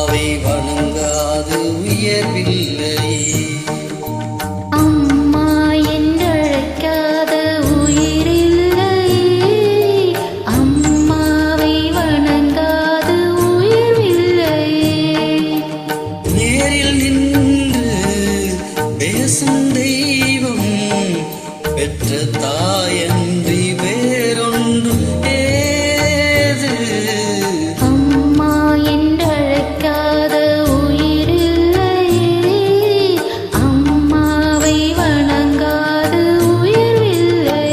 அம்மாவை வணங்காது உயர்வில்லை. அம்மா என்றழைக்காத உயிரில்லை. அம்மாவை வணங்காது உயிர்வில்லை. நேரில் நின்று பேசும் தெய்வம் பெற்ற தாயன்றி வேறொன்று ஏது. அம்மா என்றழைக்காத உயிரில்லை. அம்மாவை வணங்காது உயிர்வில்லை.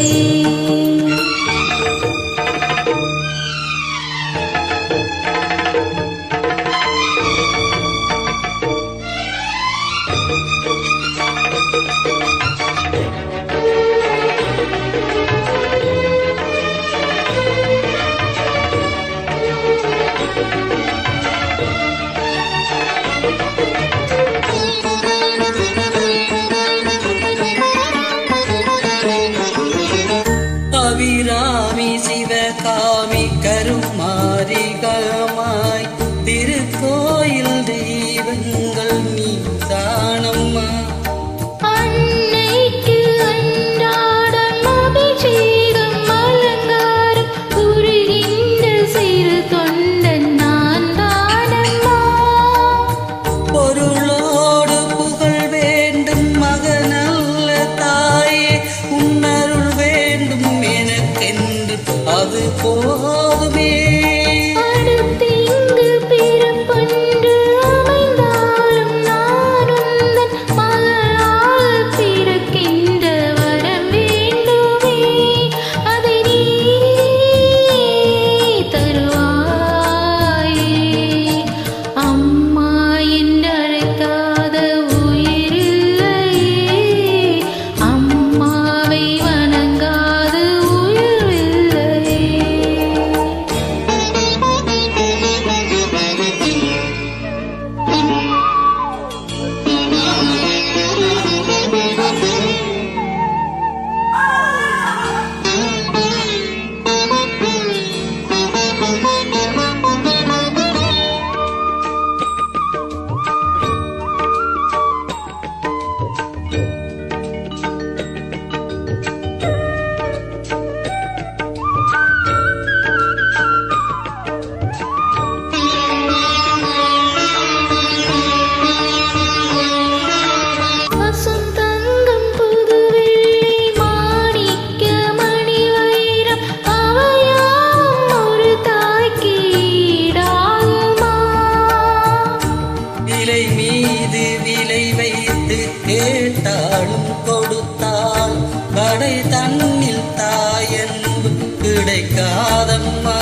அபிராமி சிவகாமி கருமாரிகமாய் திருக்கோயில் தெய்வங்கள் நீ தானம்மா. அன்னைக்கு அன்றாடம் அபிஷேகம் அலங்காரம் புரிகின்ற சிறு தொண்டன் நான் தானம்மா. பொருளோடு புகழ் வேண்டும் மகனல்ல தாயே, உன்னருள் வேண்டும் எனக்கென்று அது போதுமே. அடுத்திங்கு பிறப்பொன்று அமைந்தாலும் நான் உந்தன் மகளால் பிறக்கின்ற வரம் வேண்டுமே. அதை நீ தருவாயே. அம்மா என்றழைக்காத உயிரில்லை. அம்மாவை வணங்காது உயிர்வில்லை. பசும் தங்கம் புது வெள்ளி மாணிக்க மணி வைரம் அவையாம் ஒரு தாய்க்கு ஈடாகுமா. விலை மீது விலை வைத்து கேட்டாலும் கொடுத்தால் கடை தன்னில் தாயன்பு கிடைக்காதம்மா.